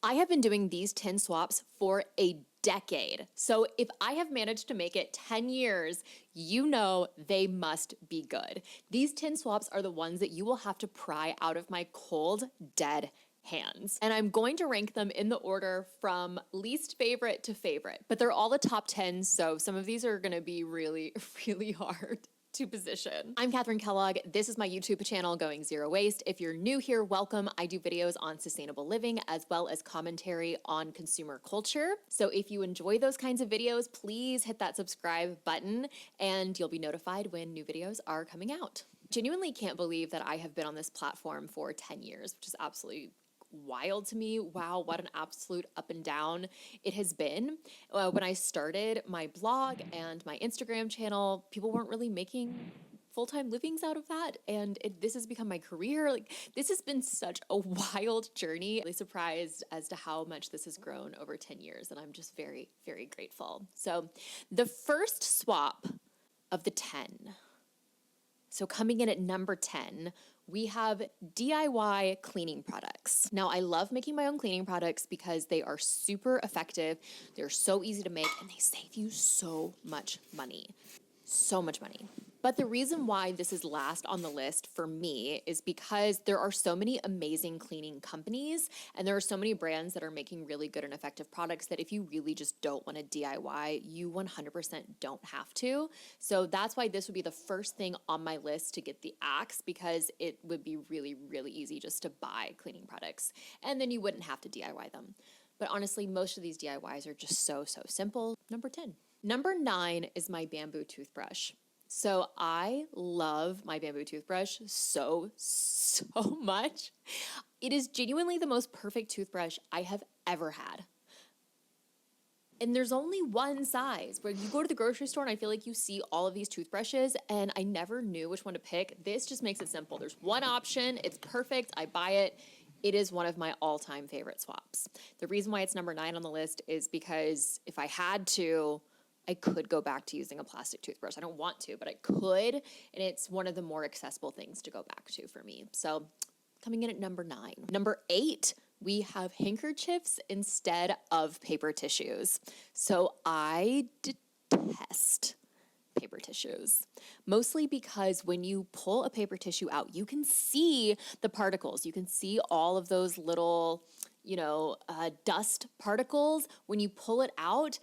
I have been doing these tin swaps for a decade. So if I have managed to make it 10 years, you know they must be good. These tin swaps are the ones that you will have to pry out of my cold, dead hands. And I'm going to rank them in the order from least favorite to favorite, but they're all the top 10, so some of these are gonna be really, really hard to position. I'm Catherine Kellogg. This is my YouTube channel, Going Zero Waste. If you're new here, welcome. I do videos on sustainable living as well as commentary on consumer culture. So if you enjoy those kinds of videos, please hit that subscribe button and you'll be notified when new videos are coming out. Genuinely can't believe that I have been on this platform for 10 years, which is absolutely wild to me. Wow, what an absolute up and down it has been. When I started my blog and my Instagram channel, people weren't really making full-time livings out of that, and this has become my career. Like, this has been such a wild journey. I'm really surprised as to how much this has grown over 10 years, and I'm just very, very grateful. So the first swap of the 10. So coming in at number 10, we have DIY cleaning products. Now, I love making my own cleaning products because they are super effective, they're so easy to make, and they save you so much money. So much money. But the reason why this is last on the list for me is because there are so many amazing cleaning companies and there are so many brands that are making really good and effective products that if you really just don't want to DIY, you 100% don't have to. So that's why this would be the first thing on my list to get the axe, because it would be really, really easy just to buy cleaning products and then you wouldn't have to DIY them. But honestly, most of these DIYs are just so simple. Number 10. Number 9 is my bamboo toothbrush. So I love my bamboo toothbrush so much. It is genuinely the most perfect toothbrush I have ever had. And there's only one size. Where you go to the grocery store and I feel like you see all of these toothbrushes and I never knew which one to pick. This just makes it simple. There's one option, it's perfect, I buy it. It is one of my all-time favorite swaps. The reason why it's number 9 on the list is because if I had to, I could go back to using a plastic toothbrush. I don't want to, but I could, and it's one of the more accessible things to go back to for me. So coming in at number 9. Number 8, we have handkerchiefs instead of paper tissues. So I detest paper tissues, mostly because when you pull a paper tissue out, you can see the particles. You can see all of those little, dust particles when you pull it out.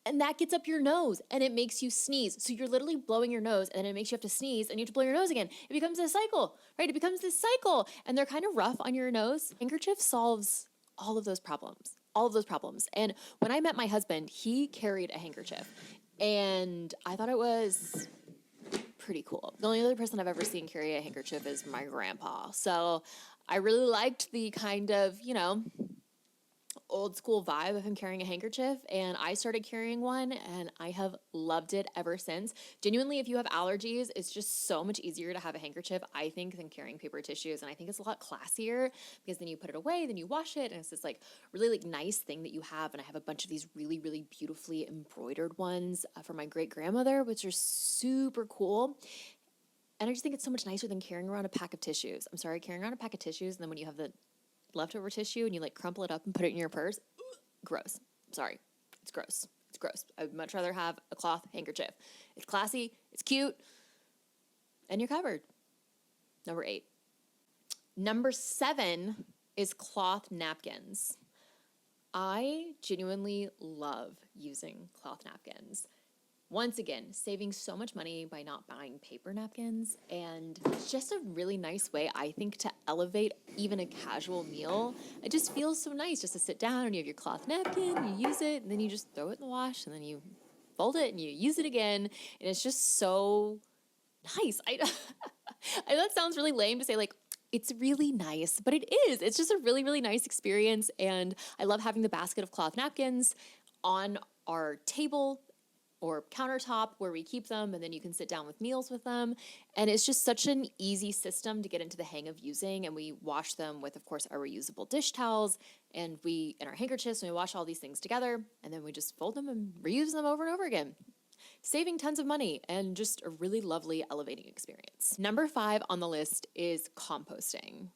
And that gets up your nose and it makes you sneeze. So you're literally blowing your nose and it makes you have to sneeze and you have to blow your nose again. It becomes a cycle, right? It becomes this cycle and they're kind of rough on your nose. Handkerchief solves all of those problems, And when I met my husband, he carried a handkerchief and I thought it was pretty cool. The only other person I've ever seen carry a handkerchief is my grandpa. So I really liked the kind of, old school vibe of him carrying a handkerchief, and I started carrying one and I have loved it ever since. Genuinely, if you have allergies, it's just so much easier to have a handkerchief, I think, than carrying paper tissues. And I think it's a lot classier because then you put it away, then you wash it, and it's this really nice thing that you have. And I have a bunch of these really, really beautifully embroidered ones from my great grandmother, which are super cool. And I just think it's so much nicer than carrying around a pack of tissues. I'm sorry, carrying around a pack of tissues, and then when you have the leftover tissue and you crumple it up and put it in your purse, gross. Sorry, it's gross. It's gross. I would much rather have a cloth handkerchief. It's classy, it's cute, and you're covered. Number 8. Number 7 is cloth napkins. I genuinely love using cloth napkins. Once again, saving so much money by not buying paper napkins, and it's just a really nice way, I think, to elevate even a casual meal. It just feels so nice just to sit down and you have your cloth napkin, you use it, and then you just throw it in the wash, and then you fold it and you use it again, and it's just so nice. I know that sounds really lame to say, it's really nice, but it is. It's just a really, really nice experience, and I love having the basket of cloth napkins on our table or countertop where we keep them, and then you can sit down with meals with them. And it's just such an easy system to get into the hang of using. And we wash them with, of course, our reusable dish towels and our handkerchiefs, and we wash all these things together, and then we just fold them and reuse them over and over again. Saving tons of money and just a really lovely elevating experience. Number 5 on the list is composting.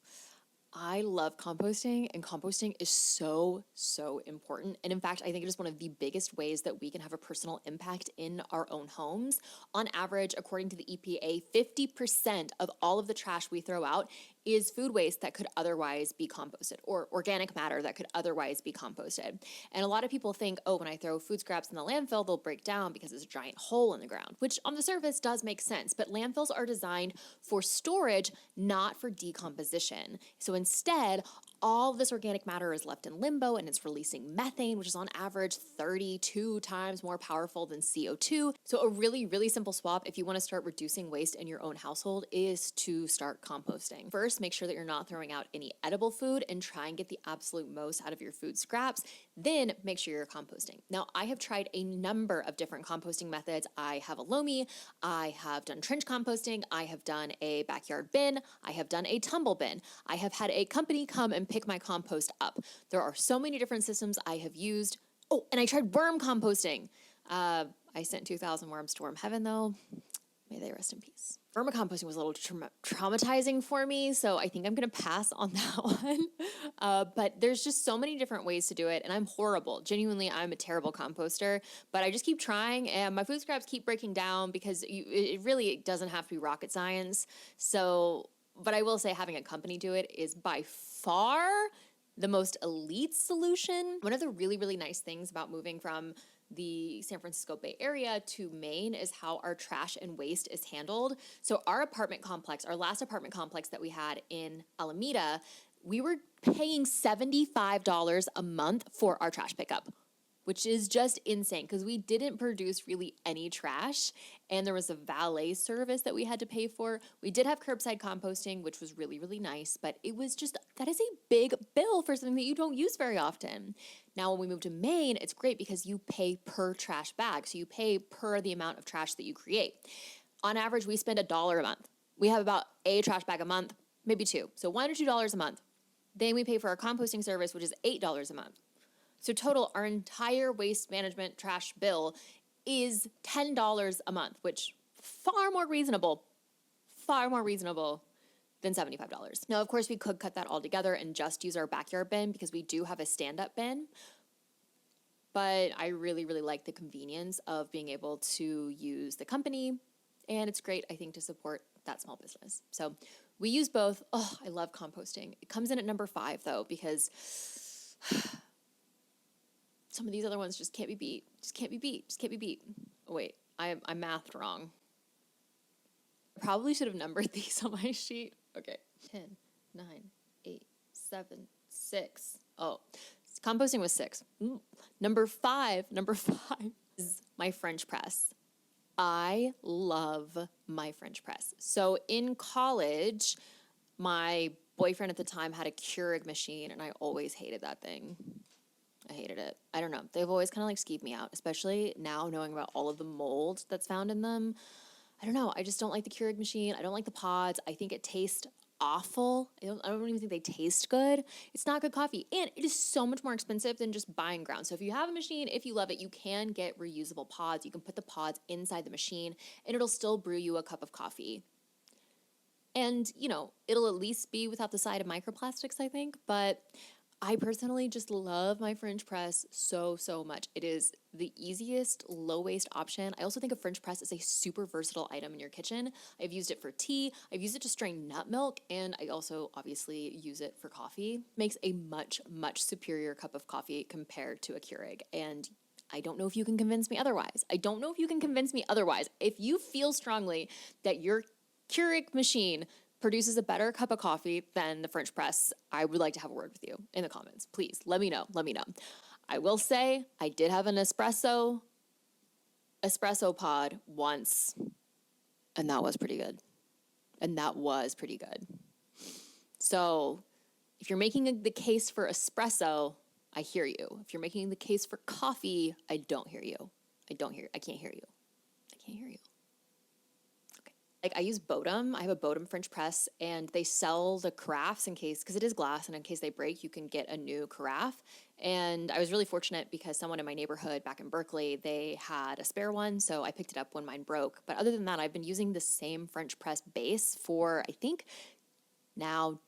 I love composting, and composting is so, so important. And in fact, I think it is one of the biggest ways that we can have a personal impact in our own homes. On average, according to the EPA, 50% of all of the trash we throw out is food waste that could otherwise be composted, or organic matter that could otherwise be composted. And a lot of people think, oh, when I throw food scraps in the landfill, they'll break down because there's a giant hole in the ground, which on the surface does make sense. But landfills are designed for storage, not for decomposition. So instead, all this organic matter is left in limbo and it's releasing methane, which is on average 32 times more powerful than CO2. So a really, really simple swap if you want to start reducing waste in your own household is to start composting. First, make sure that you're not throwing out any edible food and try and get the absolute most out of your food scraps. Then make sure you're composting. Now, I have tried a number of different composting methods. I have a Lomi, I have done trench composting, I have done a backyard bin, I have done a tumble bin. I have had a company come and pick my compost up. There are so many different systems I have used. Oh, and I tried worm composting. I sent 2,000 worms to worm heaven though. May they rest in peace. Vermicomposting was a little traumatizing for me, so I think I'm going to pass on that one. But there's just so many different ways to do it, and I'm horrible. Genuinely, I'm a terrible composter, but I just keep trying, and my food scraps keep breaking down because it really doesn't have to be rocket science. So, but I will say having a company do it is by far the most elite solution. One of the really, really nice things about moving from the San Francisco Bay Area to Maine is how our trash and waste is handled. So our apartment complex, our last apartment complex that we had in Alameda, we were paying $75 a month for our trash pickup, which is just insane because we didn't produce really any trash, and there was a valet service that we had to pay for. We did have curbside composting, which was really, really nice, but it was just, that is a big bill for something that you don't use very often. Now, when we moved to Maine, it's great because you pay per trash bag. So you pay per the amount of trash that you create. On average, we spend $1 a month. We have about a trash bag a month, maybe two. So $1 or $2 a month. Then we pay for our composting service, which is $8 a month. So total, our entire waste management trash bill is $10 a month, which far more reasonable than $75. Now, of course, we could cut that all together and just use our backyard bin because we do have a stand-up bin. But I really, really like the convenience of being able to use the company. And it's great, I think, to support that small business. So we use both. Oh, I love composting. It comes in at number 5, though, because some of these other ones just can't be beat. Oh, wait, I mathed wrong. I probably should have numbered these on my sheet. Okay. 10, 9, 8, 7, 6. Oh, composting was 6. Number five is my French press. I love my French press. So in college, my boyfriend at the time had a Keurig machine, and I always hated that thing. I hated it. I don't know. They've always kind of like skeeved me out, especially now knowing about all of the mold that's found in them. I don't know. I just don't like the Keurig machine. I don't like the pods. I think it tastes awful. I don't even think they taste good. It's not good coffee. And it is so much more expensive than just buying ground. So if you have a machine, if you love it, you can get reusable pods. You can put the pods inside the machine and it'll still brew you a cup of coffee. And, you know, it'll at least be without the side of microplastics, I think. But I personally just love my French press so, so much. It is the easiest low waste option. I also think a French press is a super versatile item in your kitchen. I've used it for tea. I've used it to strain nut milk. And I also obviously use it for coffee. Makes a much, much superior cup of coffee compared to a Keurig. And I don't know if you can convince me otherwise. If you feel strongly that your Keurig machine produces a better cup of coffee than the French press, I would like to have a word with you in the comments. Please, let me know. I will say I did have an espresso pod once, and that was pretty good. So if you're making the case for espresso, I hear you. If you're making the case for coffee, I don't hear you. I can't hear you. Like I use Bodum. I have a Bodum French press, and they sell the carafes because it is glass, and in case they break, you can get a new carafe. And I was really fortunate because someone in my neighborhood back in Berkeley, they had a spare one, so I picked it up when mine broke. But other than that, I've been using the same French press base for, I think, now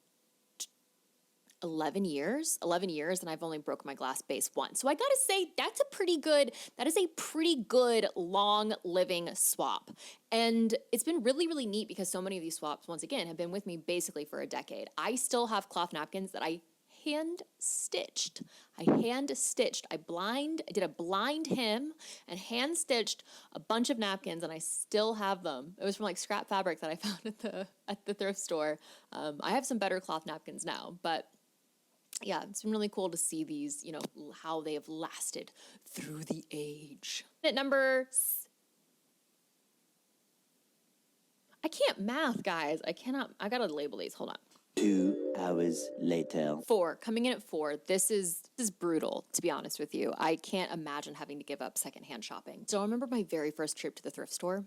11 years, and I've only broken my glass base once. So I gotta say, that is a pretty good long living swap. And it's been really, really neat because so many of these swaps, once again, have been with me basically for a decade. I still have cloth napkins that I hand stitched. I did a blind hem and hand stitched a bunch of napkins, and I still have them. It was from like scrap fabric that I found at the thrift store. I have some better cloth napkins now, but yeah, it's been really cool to see these, how they have lasted through the age. At I can't math, guys. I gotta label these. Hold on. 2 hours later. 4, coming in at 4. This is brutal, to be honest with you. I can't imagine having to give up secondhand shopping. So I remember my very first trip to the thrift store.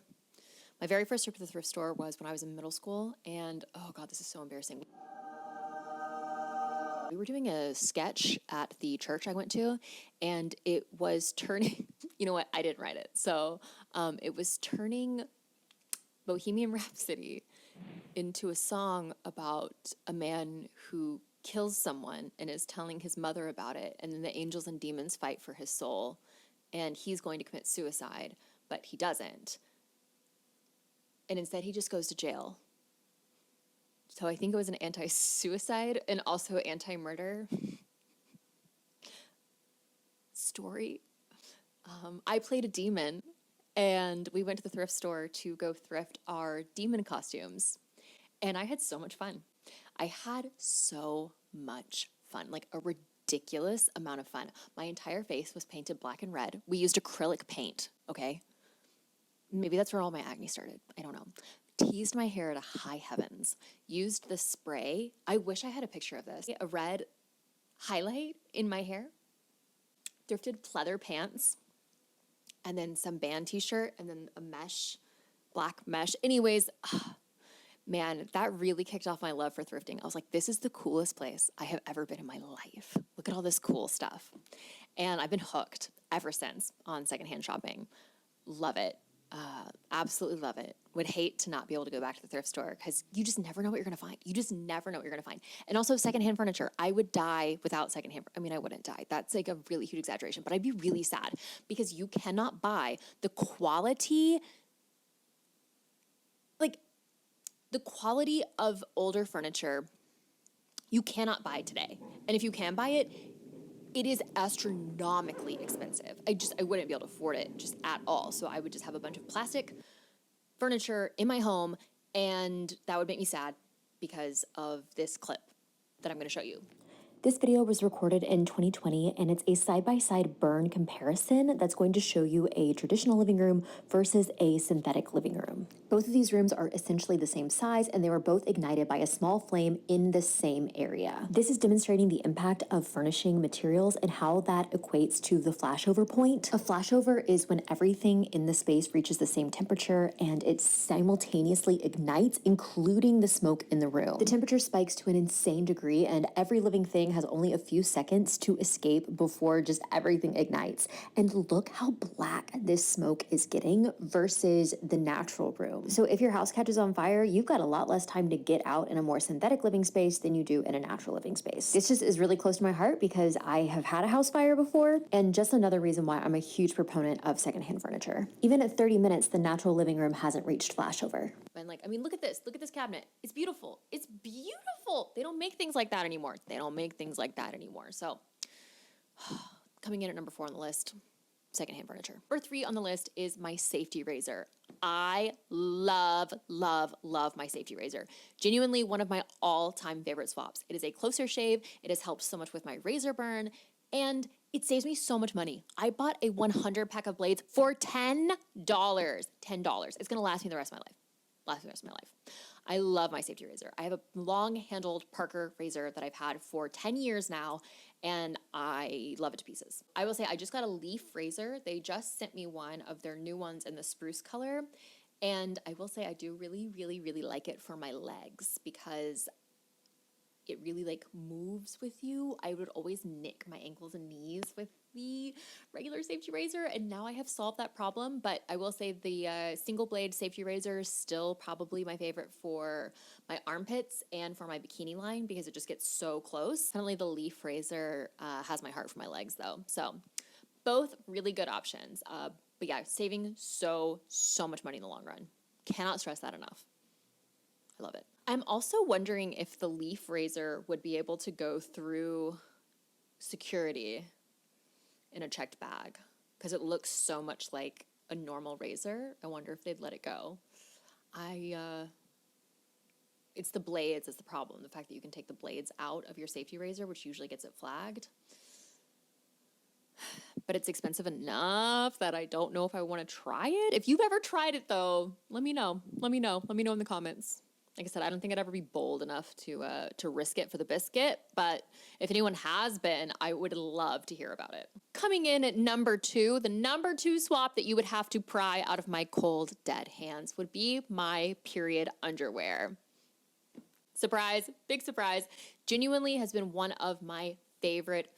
My very first trip to the thrift store was when I was in middle school, and oh God, this is so embarrassing. We were doing a sketch at the church I went to, and it was turning, you know what, I didn't write it. So it was turning Bohemian Rhapsody into a song about a man who kills someone and is telling his mother about it, and then the angels and demons fight for his soul, and he's going to commit suicide, but he doesn't. And instead he just goes to jail. So I think it was an anti-suicide and also anti-murder story. I played a demon, and we went to the thrift store to go thrift our demon costumes. And I had so much fun. I had so much fun, like a ridiculous amount of fun. My entire face was painted black and red. We used acrylic paint, okay? Maybe that's where all my acne started. I don't know. Teased my hair to high heavens. Used the spray. I wish I had a picture of this. A red highlight in my hair. Thrifted pleather pants. And then some band t-shirt. And then a black mesh. Anyways, man, that really kicked off my love for thrifting. I was like, this is the coolest place I have ever been in my life. Look at all this cool stuff. And I've been hooked ever since on secondhand shopping. Love it. Absolutely love it. Would hate to not be able to go back to the thrift store because you just never know what you're going to find. You just never know what you're going to find. And also secondhand furniture. I would die without secondhand. I mean, I wouldn't die. That's like a really huge exaggeration, but I'd be really sad because you cannot buy the quality of older furniture you cannot buy today. And if you can buy it, it is astronomically expensive. I wouldn't be able to afford it just at all. So I would just have a bunch of plastic furniture in my home, and that would make me sad because of this clip that I'm going to show you. This video was recorded in 2020, and it's a side-by-side burn comparison that's going to show you a traditional living room versus a synthetic living room. Both of these rooms are essentially the same size, and they were both ignited by a small flame in the same area. This is demonstrating the impact of furnishing materials and how that equates to the flashover point. A flashover is when everything in the space reaches the same temperature and it simultaneously ignites, including the smoke in the room. The temperature spikes to an insane degree, and every living thing has only a few seconds to escape before just everything ignites. And look how black this smoke is getting versus the natural room. So if your house catches on fire, you've got a lot less time to get out in a more synthetic living space than you do in a natural living space. This just is really close to my heart because I have had a house fire before, and just another reason why I'm a huge proponent of secondhand furniture. Even at 30 minutes, the natural living room hasn't reached flashover. And look at this cabinet. It's beautiful. It's beautiful. They don't make things like that anymore. So coming in at number 4 on the list, secondhand furniture. Number 3 on the list is my safety razor. I love, love, love my safety razor. Genuinely one of my all-time favorite swaps. It is a closer shave. It has helped so much with my razor burn, and it saves me so much money. I bought a 100 pack of blades for $10. $10. It's going to last me the rest of my life. I love my safety razor. I have a long-handled Parker razor that I've had for 10 years now, and I love it to pieces. I will say I just got a leaf razor. They just sent me one of their new ones in the spruce color, and I will say I do really, really, really like it for my legs because it really like moves with you. I would always nick my ankles and knees with the regular safety razor, and now I have solved that problem. But I will say the single blade safety razor is still probably my favorite for my armpits and for my bikini line because it just gets so close. Definitely the leaf razor has my heart for my legs though. So both really good options. But yeah, saving so much money in the long run. Cannot stress that enough. I love it. I'm also wondering if the leaf razor would be able to go through security in a checked bag because it looks so much like a normal razor. I wonder if they'd let it go. It's the blades is the problem. The fact that you can take the blades out of your safety razor, which usually gets it flagged. But it's expensive enough that I don't know if I want to try it. If you've ever tried it though, let me know. Let me know in the comments. Like I said, I don't think I'd ever be bold enough to risk it for the biscuit, but if anyone has been, I would love to hear about it. Coming in at number 2, the number 2 swap that you would have to pry out of my cold, dead hands would be my period underwear. Surprise, big surprise, genuinely has been one of my favorite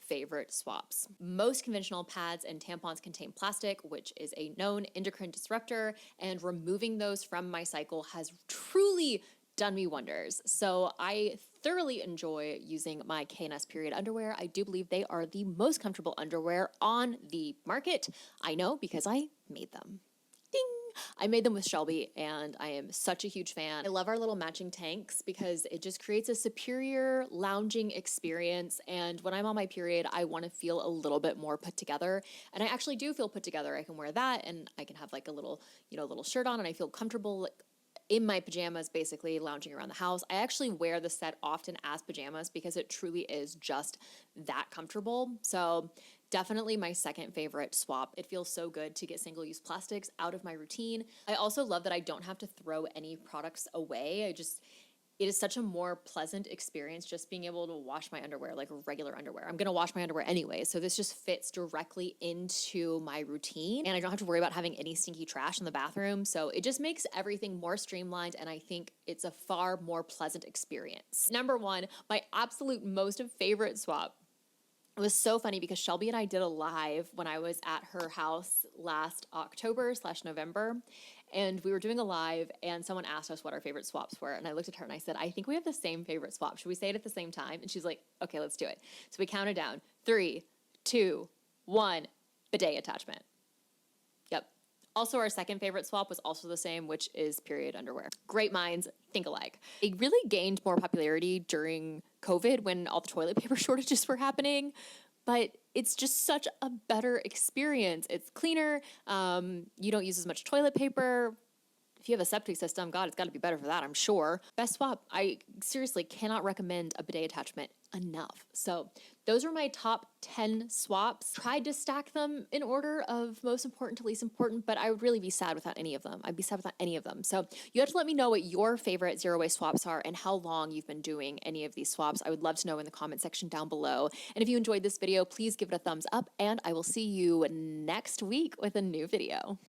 swaps. Most conventional pads and tampons contain plastic, which is a known endocrine disruptor, and removing those from my cycle has truly done me wonders. So I thoroughly enjoy using my K&S period underwear. I do believe they are the most comfortable underwear on the market. I know because I made them. Ding! I made them with Shelby and I am such a huge fan. I love our little matching tanks because it just creates a superior lounging experience. And when I'm on my period, I want to feel a little bit more put together. And I actually do feel put together. I can wear that and I can have like a little, little shirt on and I feel comfortable like, in my pajamas, basically lounging around the house. I actually wear the set often as pajamas because it truly is just that comfortable. So definitely my second favorite swap. It feels so good to get single-use plastics out of my routine. I also love that I don't have to throw any products away. It is such a more pleasant experience just being able to wash my underwear like regular underwear. I'm going to wash my underwear anyway, so this just fits directly into my routine and I don't have to worry about having any stinky trash in the bathroom. So it just makes everything more streamlined and I think it's a far more pleasant experience. Number 1, my absolute most favorite swap. It was so funny because Shelby and I did a live when I was at her house last October/November. And we were doing a live and someone asked us what our favorite swaps were. And I looked at her and I said, I think we have the same favorite swap. Should we say it at the same time? And she's like, okay, let's do it. So we counted down 3, 2, 1, bidet attachment. Yep. Also, our second favorite swap was also the same, which is period underwear. Great minds think alike. It really gained more popularity during COVID when all the toilet paper shortages were happening, but it's just such a better experience. It's cleaner. You don't use as much toilet paper. If you have a septic system, God, it's got to be better for that, I'm sure. Best swap. I seriously cannot recommend a bidet attachment enough. So those are my top 10 swaps. Tried to stack them in order of most important to least important, but I would really be sad without any of them. I'd be sad without any of them. So you have to let me know what your favorite zero waste swaps are and how long you've been doing any of these swaps. I would love to know in the comment section down below. And if you enjoyed this video, please give it a thumbs up and I will see you next week with a new video.